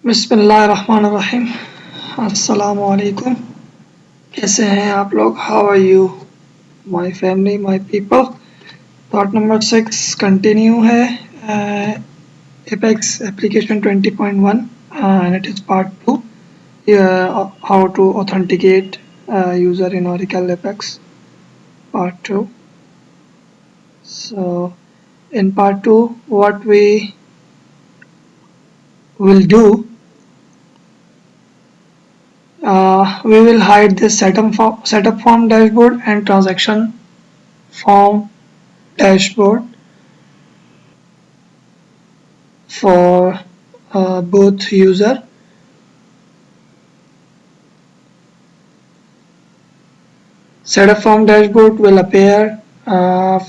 बिस्मिल्लाहिर्रहमानिर्रहीम। अस्सलाम वालेकुम। कैसे हैं आप लोग? How are you my family, my people? Part number 6 continue है, apex application 20.1 and it is part 2, how to authenticate user in Oracle Apex part 2. So in part 2 what we will do, we will hide this setup form dashboard and transaction form dashboard for both user. Setup form dashboard will appear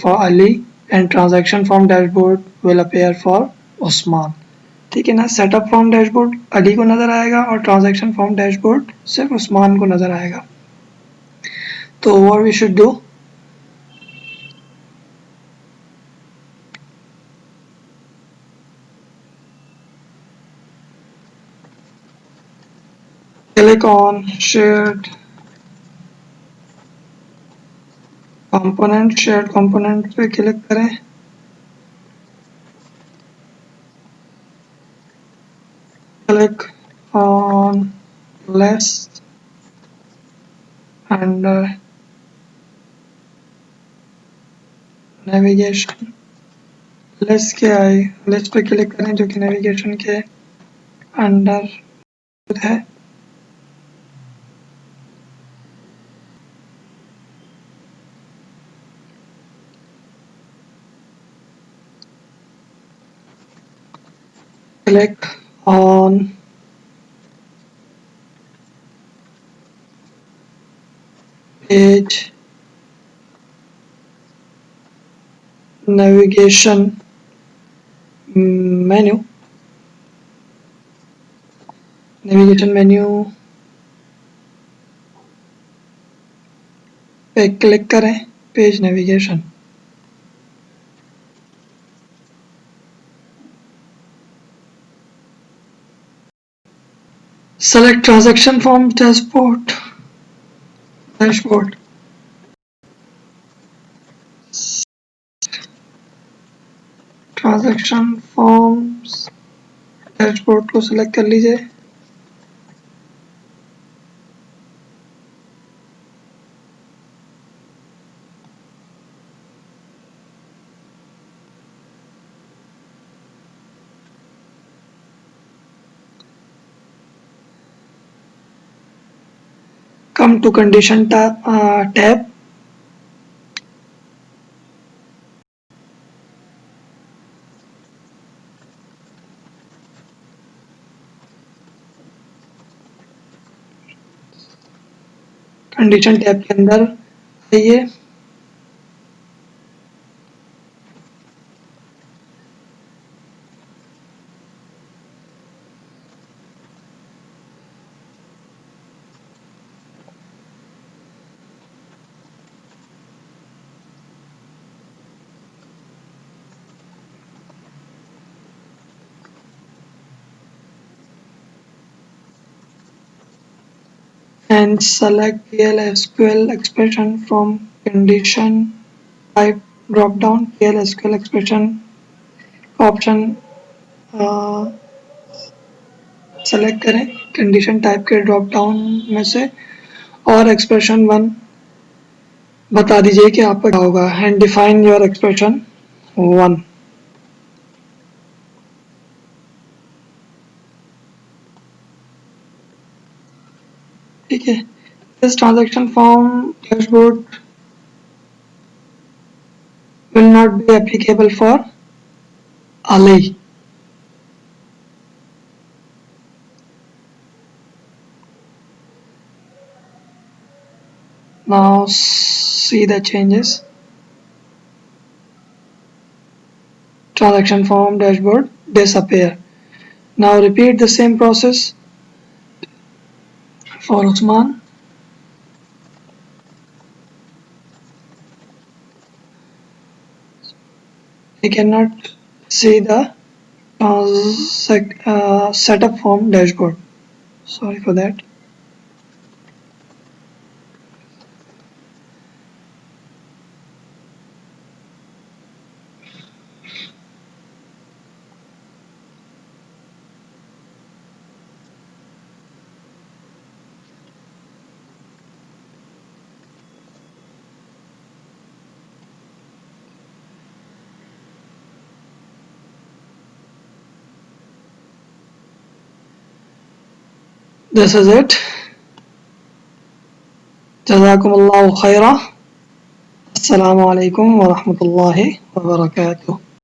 for Ali and transaction form dashboard will appear for Usman. ठीक है ना? Setup form dashboard Ali को नज़र आएगा और transaction form dashboard सिर्फ उस्मान को नज़र आएगा. तो what we should do, click on shared component पे क्लिक करें. Click on list and navigation. List के आए, लिस्ट पे क्लिक करें जो कि नेविगेशन के अंडर है. Click on page navigation menu. Navigation menu पे क्लिक करें, page navigation. Select transaction form dashboard. Transaction forms dashboard को सिलेक्ट कर लीजिए. Come to condition tab. Condition tab के अंदर आइए. And select SQL Expression from condition type drop down. SQL Expression option select करें condition type के drop down में से और एक्सप्रेशन 1 बता दीजिए कि आपका क्या होगा. And define your expression 1. ठीक है. This transaction form dashboard will not be applicable for Ali. Now see the changes. Transaction form dashboard disappear. Now repeat the same process for Usman. We cannot see the setup from dashboard. Sorry for that. This is it. Jazakumullahu khaira. Assalamu alaikum wa rahmatullahi wa barakatuh.